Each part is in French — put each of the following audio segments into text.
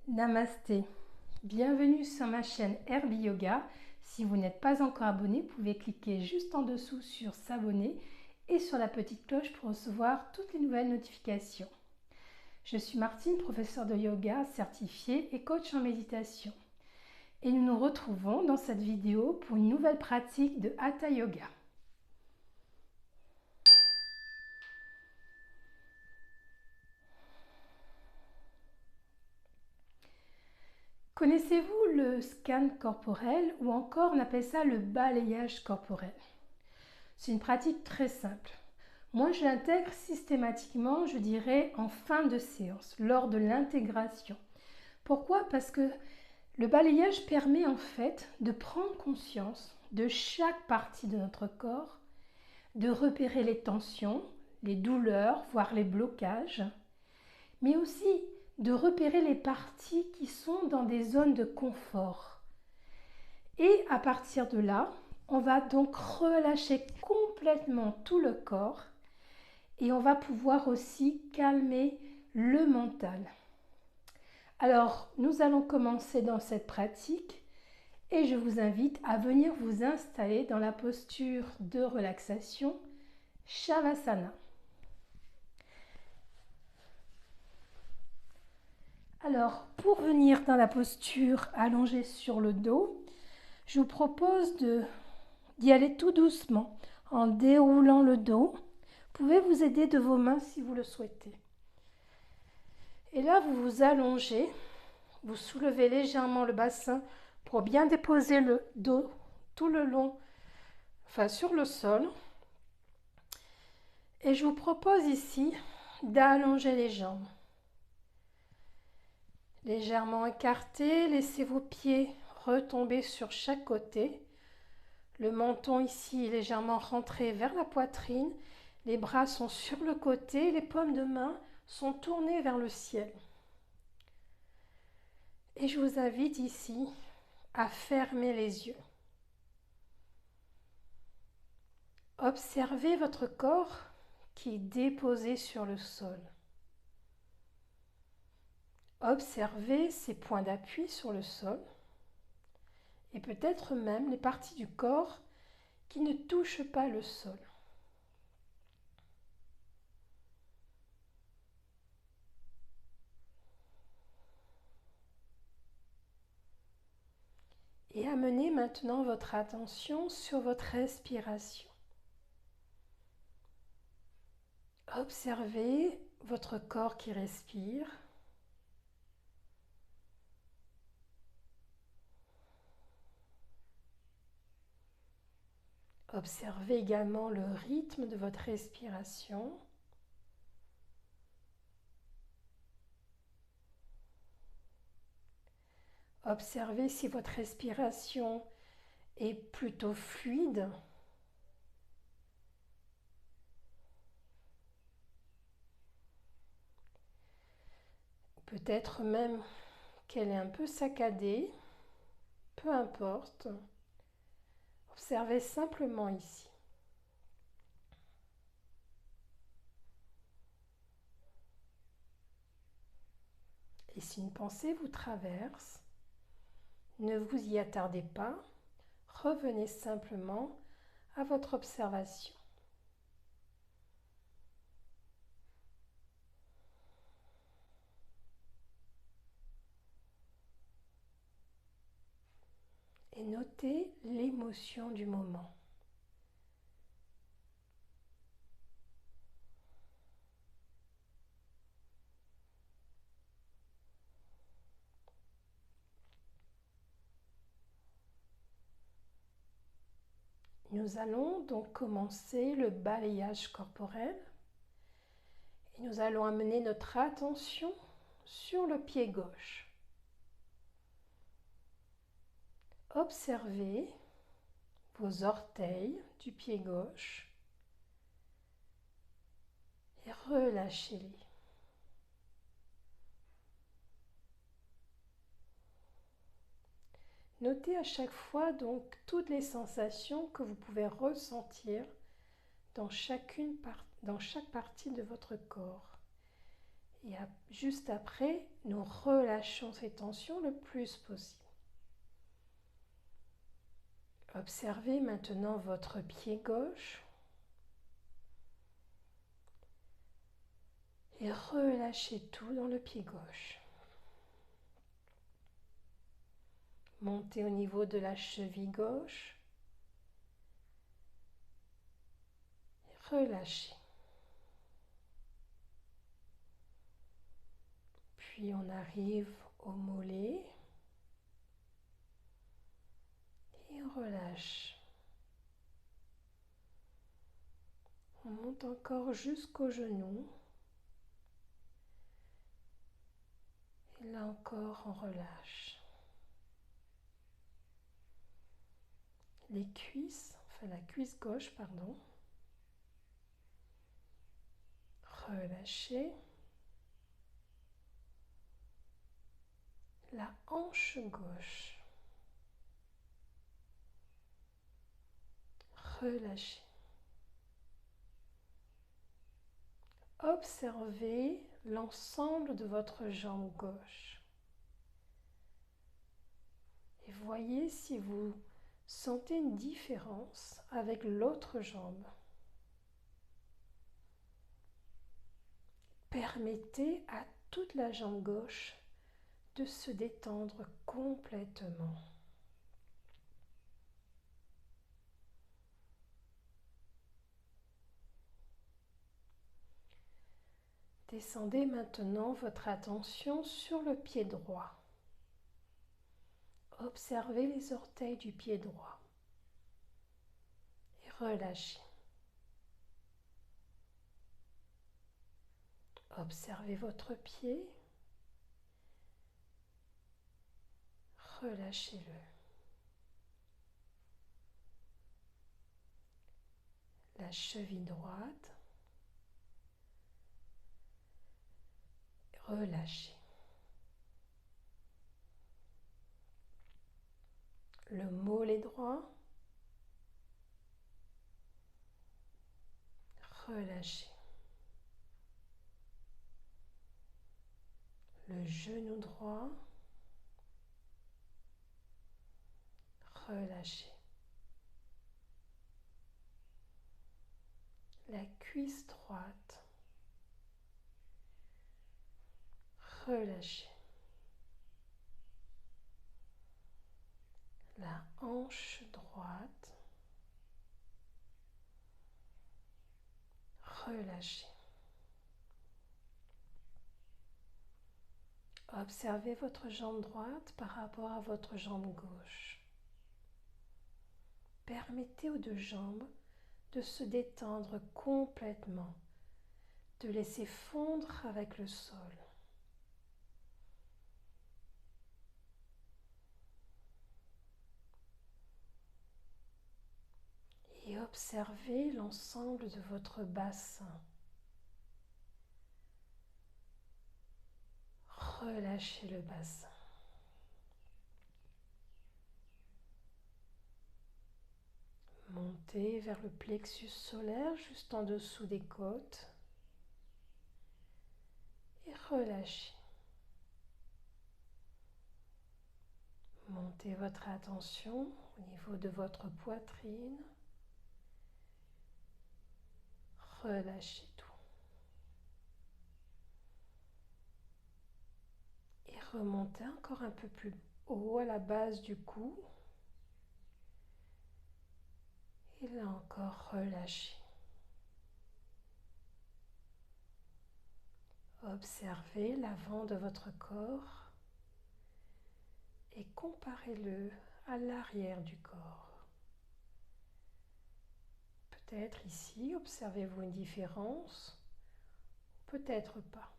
Namasté, bienvenue sur ma chaîne Herbie Yoga. Si vous n'êtes pas encore abonné, vous pouvez cliquer juste en dessous sur s'abonner et sur la petite cloche pour recevoir toutes les nouvelles notifications. Je suis Martine, professeure de yoga certifiée et coach en méditation. Et nous nous retrouvons dans cette vidéo pour une nouvelle pratique de Hatha Yoga. Connaissez-vous le scan corporel ou encore on appelle ça le balayage corporel? C'est une pratique très simple. Moi, je l'intègre systématiquement, je dirais, en fin de séance, lors de l'intégration. Pourquoi? Parce que le balayage permet en fait de prendre conscience de chaque partie de notre corps, de repérer les tensions, les douleurs, voire les blocages, mais aussi de repérer les parties qui sont dans des zones de confort. Et à partir de là, on va donc relâcher complètement tout le corps et on va pouvoir aussi calmer le mental. Alors, nous allons commencer dans cette pratique et je vous invite à venir vous installer dans la posture de relaxation Shavasana. Alors, pour venir dans la posture allongée sur le dos, je vous propose d'y aller tout doucement en déroulant le dos. Vous pouvez vous aider de vos mains si vous le souhaitez. Et là, vous vous allongez, vous soulevez légèrement le bassin pour bien déposer le dos tout le long, sur le sol. Et je vous propose ici d'allonger les jambes. Légèrement écartés, laissez vos pieds retomber sur chaque côté. Le menton ici est légèrement rentré vers la poitrine. Les bras sont sur le côté, les paumes de main sont tournées vers le ciel. Et je vous invite ici à fermer les yeux. Observez votre corps qui est déposé sur le sol. Observez ses points d'appui sur le sol et peut-être même les parties du corps qui ne touchent pas le sol. Et amenez maintenant votre attention sur votre respiration. Observez votre corps qui respire. Observez également le rythme de votre respiration. Observez si votre respiration est plutôt fluide. Peut-être même qu'elle est un peu saccadée. Peu importe. Observez simplement ici. Et si une pensée vous traverse, ne vous y attardez pas, revenez simplement à votre observation. Et notez l'émotion du moment. Nous allons donc commencer le balayage corporel et nous allons amener notre attention sur le pied gauche. Observez vos orteils du pied gauche et relâchez-les. Notez à chaque fois donc toutes les sensations que vous pouvez ressentir dans chaque partie de votre corps. Et juste après, nous relâchons ces tensions le plus possible. Observez maintenant votre pied gauche et relâchez tout dans le pied gauche. Montez au niveau de la cheville gauche et relâchez. Puis on arrive au mollet et on relâche. On monte encore jusqu'au genou. Et là encore, on relâche. Les cuisses, enfin la cuisse gauche, pardon. Relâchez. La hanche gauche. Relâchez. Observez l'ensemble de votre jambe gauche. Et voyez si vous sentez une différence avec l'autre jambe. Permettez à toute la jambe gauche de se détendre complètement. Descendez maintenant votre attention sur le pied droit. Observez les orteils du pied droit et relâchez. Observez votre pied, relâchez-le. La cheville droite, relâchez. Le mollet droit, relâchez. Le genou droit, relâchez. La cuisse droite, relâchez. La hanche droite, relâchez. Observez votre jambe droite par rapport à votre jambe gauche. Permettez aux deux jambes de se détendre complètement, de laisser fondre avec le sol. Et observez l'ensemble de votre bassin. Relâchez le bassin. Montez vers le plexus solaire juste en dessous des côtes. Et relâchez. Montez votre attention au niveau de votre poitrine. Relâchez tout. Et remontez encore un peu plus haut à la base du cou. Et là encore, relâchez. Observez l'avant de votre corps et comparez-le à l'arrière du corps. Peut-être ici, observez-vous une différence, peut-être pas.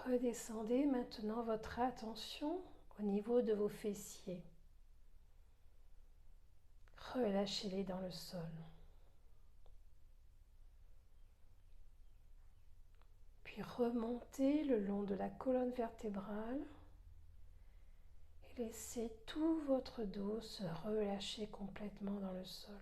Redescendez maintenant votre attention au niveau de vos fessiers. Relâchez-les dans le sol. Puis remontez le long de la colonne vertébrale et laissez tout votre dos se relâcher complètement dans le sol.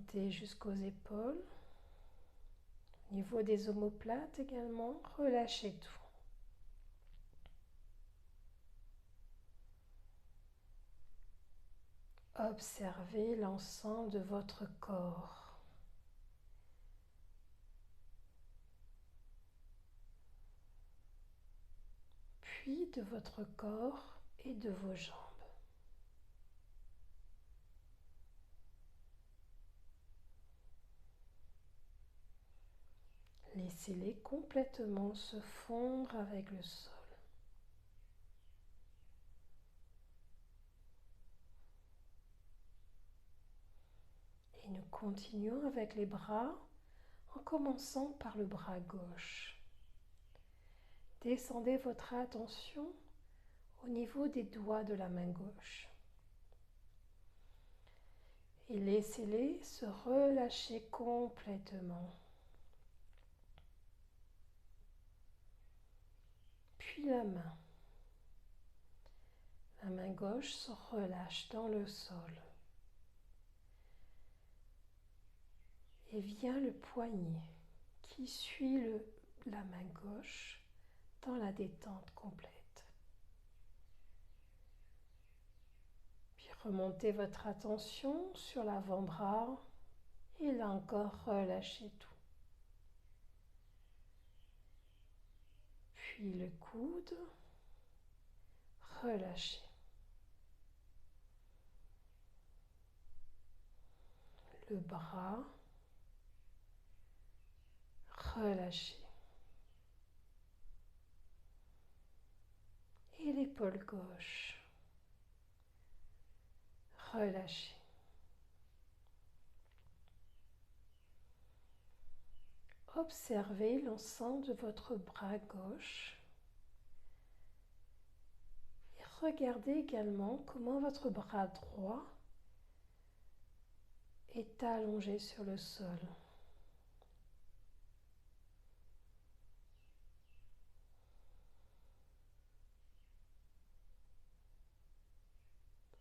Montez jusqu'aux épaules. Au niveau des omoplates également, relâchez tout. Observez l'ensemble de votre corps. Puis de votre corps et de vos jambes. Laissez-les complètement se fondre avec le sol. Et nous continuons avec les bras en commençant par le bras gauche. Descendez votre attention au niveau des doigts de la main gauche. Et laissez-les se relâcher complètement. Puis la main. La main gauche se relâche dans le sol. Et vient le poignet qui suit la main gauche dans la détente complète. Puis remontez votre attention sur l'avant-bras et là encore relâchez tout. Puis le coude, relâchez. Le bras, relâchez. Et l'épaule gauche, relâchez. Observez l'ensemble de votre bras gauche et regardez également comment votre bras droit est allongé sur le sol.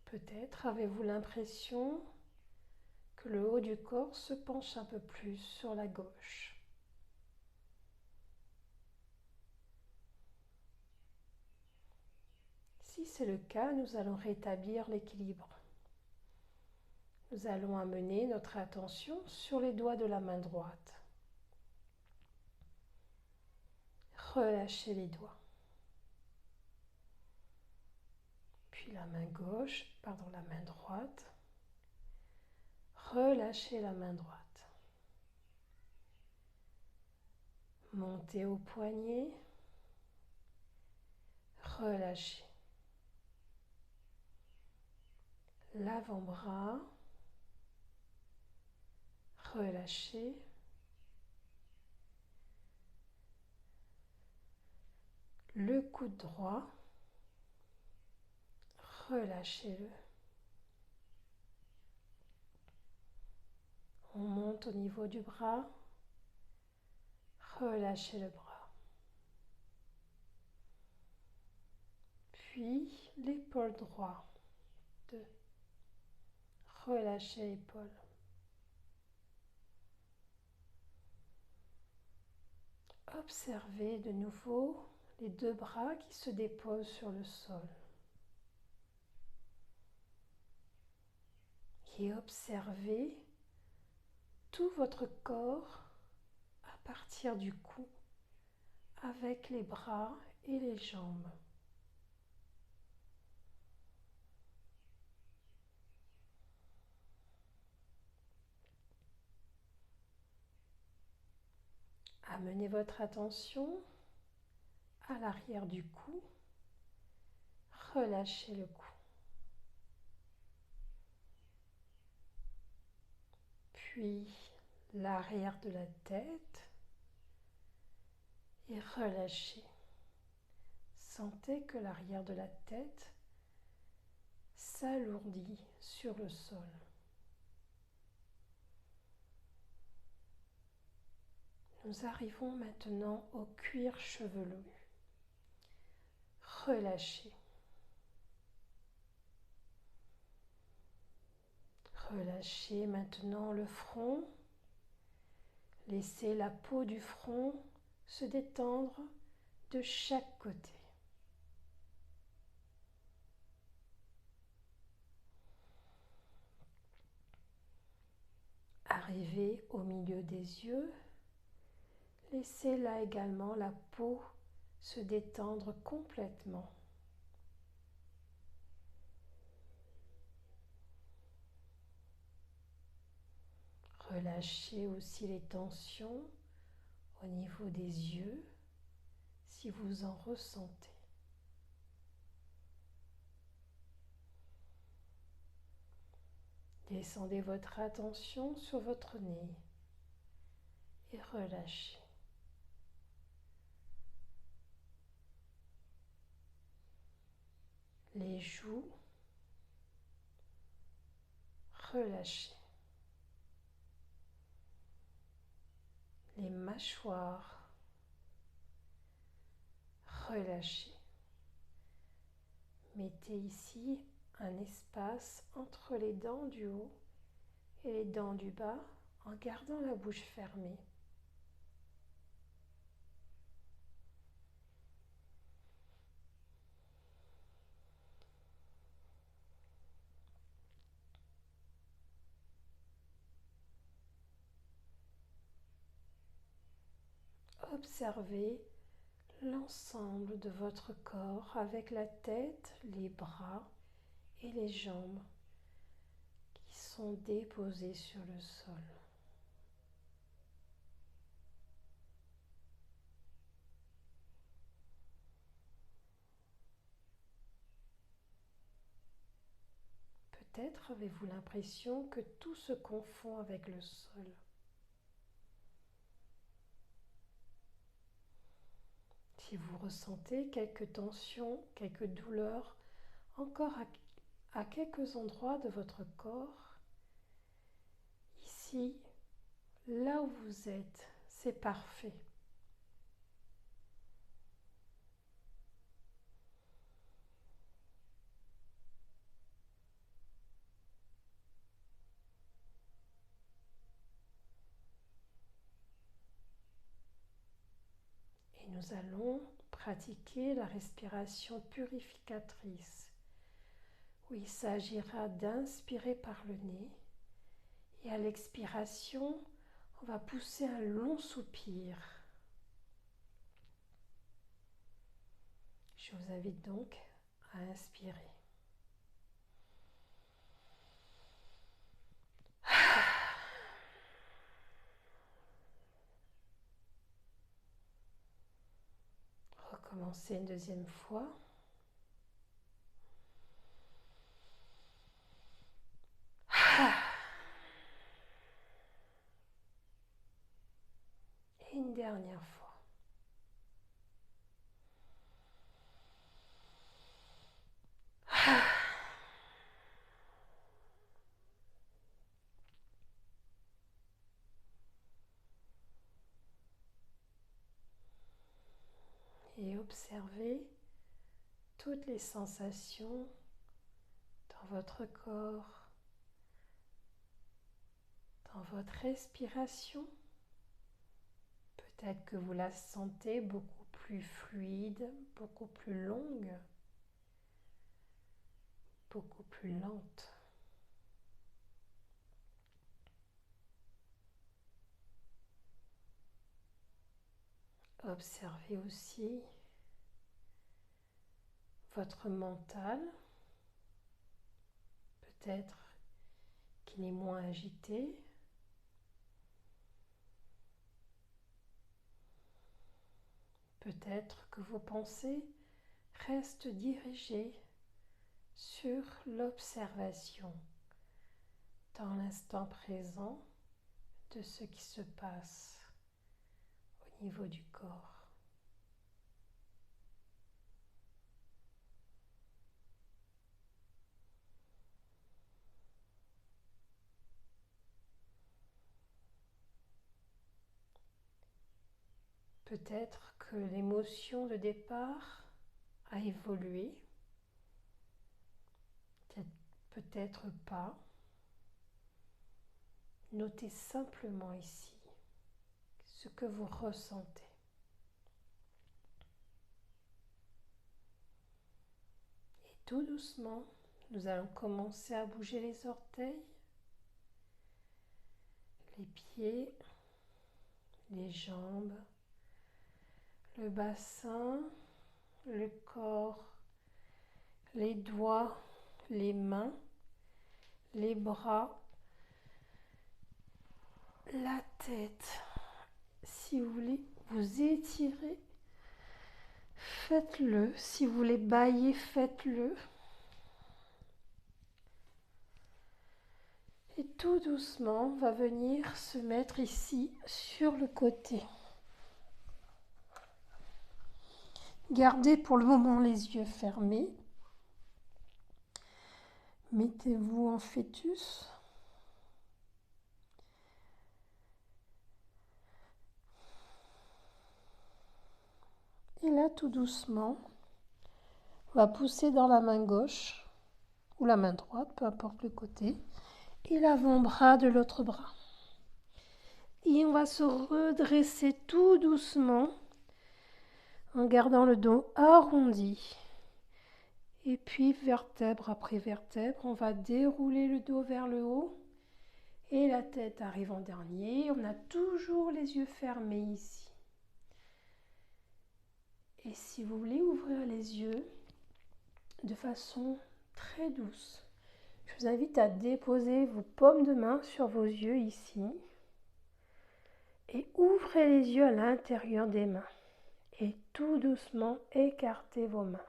Peut-être avez-vous l'impression que le haut du corps se penche un peu plus sur la gauche. Si c'est le cas, nous allons rétablir l'équilibre. Nous allons amener notre attention sur les doigts de la main droite. Relâchez les doigts. Puis la main gauche, la main droite. Relâchez la main droite. Montez au poignet. Relâchez. L'avant-bras. Relâchez. Le coude droit. Relâchez-le. On monte au niveau du bras. Relâchez le bras. Puis l'épaule droite. 2. Relâchez l'épaule. Observez de nouveau les deux bras qui se déposent sur le sol. Et observez tout votre corps à partir du cou avec les bras et les jambes. Amenez votre attention à l'arrière du cou. Relâchez le cou. Puis l'arrière de la tête et relâchez. Sentez que l'arrière de la tête s'alourdit sur le sol. Nous arrivons maintenant au cuir chevelu. Relâchez. Relâchez maintenant le front. Laissez la peau du front se détendre de chaque côté. Arrivez au milieu des yeux. Laissez là également la peau se détendre complètement. Relâchez aussi les tensions au niveau des yeux si vous en ressentez. Descendez votre attention sur votre nez et relâchez. Les joues, relâchez. Les mâchoires, relâchez. Mettez ici un espace entre les dents du haut et les dents du bas en gardant la bouche fermée. Observez l'ensemble de votre corps avec la tête, les bras et les jambes qui sont déposés sur le sol. Peut-être avez-vous l'impression que tout se confond avec le sol. Si vous ressentez quelques tensions, quelques douleurs, encore à quelques endroits de votre corps, ici, là où vous êtes, c'est parfait. Et nous allons pratiquer la respiration purificatrice, où il s'agira d'inspirer par le nez et à l'expiration, on va pousser un long soupir. Je vous invite donc à inspirer. Recommencez une deuxième fois. Et une dernière fois. Et observez toutes les sensations dans votre corps, dans votre respiration. Peut-être que vous la sentez beaucoup plus fluide, beaucoup plus longue, beaucoup plus lente. Observez aussi votre mental, peut-être qu'il est moins agité. Peut-être que vos pensées restent dirigées sur l'observation dans l'instant présent de ce qui se passe au niveau du corps. Peut-être que l'émotion de départ a évolué, peut-être pas. notez simplement ici ce que vous ressentez. Et tout doucement, nous allons commencer à bouger les orteils, les pieds, les jambes, le bassin, le corps, les doigts, les mains, les bras, la tête. Si vous voulez vous étirer, faites-le. Si vous voulez bâiller, faites-le. Et tout doucement, on va venir se mettre ici sur le côté. Gardez pour le moment les yeux fermés. Mettez-vous en fœtus. Et là, tout doucement, on va pousser dans la main gauche ou la main droite, peu importe le côté, et l'avant-bras de l'autre bras. Et on va se redresser tout doucement en gardant le dos arrondi. Et puis, vertèbre après vertèbre, on va dérouler le dos vers le haut et la tête arrive en dernier. On a toujours les yeux fermés ici. Et si vous voulez ouvrir les yeux de façon très douce, je vous invite à déposer vos paumes de main sur vos yeux ici et ouvrez les yeux à l'intérieur des mains. Et tout doucement, écartez vos mains.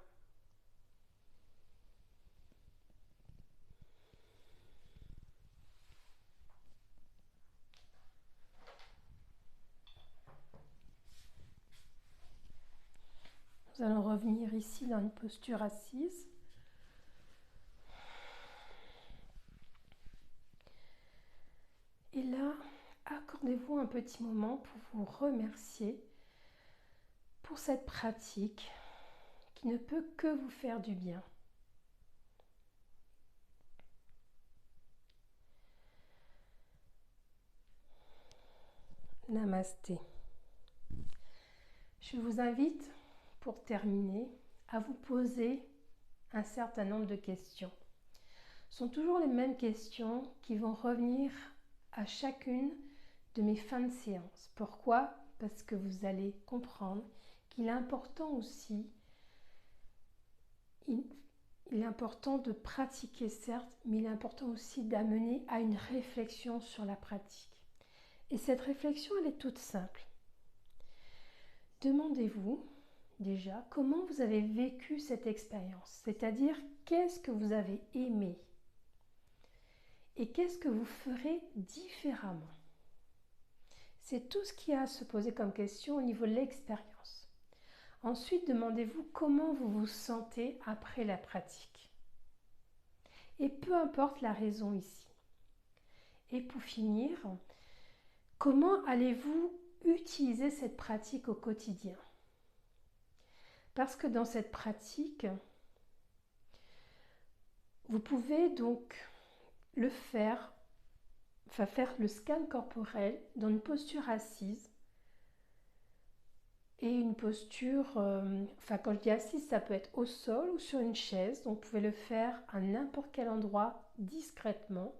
Nous allons revenir ici dans une posture assise. Et là, accordez-vous un petit moment pour vous remercier pour cette pratique qui ne peut que vous faire du bien. Namasté. Je vous invite, pour terminer, à vous poser un certain nombre de questions. Ce sont toujours les mêmes questions qui vont revenir à chacune de mes fins de séance. Pourquoi ? Parce que vous allez comprendre qu'il est important aussi, il est important de pratiquer certes, mais il est important aussi d'amener à une réflexion sur la pratique. Et cette réflexion, elle est toute simple. Demandez-vous déjà comment vous avez vécu cette expérience, c'est-à-dire qu'est-ce que vous avez aimé et qu'est-ce que vous ferez différemment. C'est tout ce qu'il y a à se poser comme question au niveau de l'expérience. Ensuite, demandez-vous comment vous vous sentez après la pratique. Et peu importe la raison ici. Et pour finir, comment allez-vous utiliser cette pratique au quotidien ? Parce que dans cette pratique, vous pouvez donc le faire le scan corporel dans une posture assise et une posture, quand je dis assise, ça peut être au sol ou sur une chaise, donc vous pouvez le faire à n'importe quel endroit discrètement.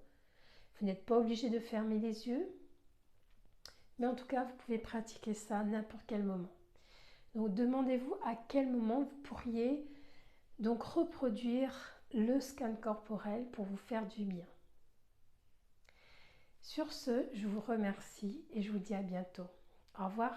Vous n'êtes pas obligé de fermer les yeux, mais en tout cas, vous pouvez pratiquer ça à n'importe quel moment. Donc demandez-vous à quel moment vous pourriez donc reproduire le scan corporel pour vous faire du bien. Sur ce, je vous remercie et je vous dis à bientôt. Au revoir.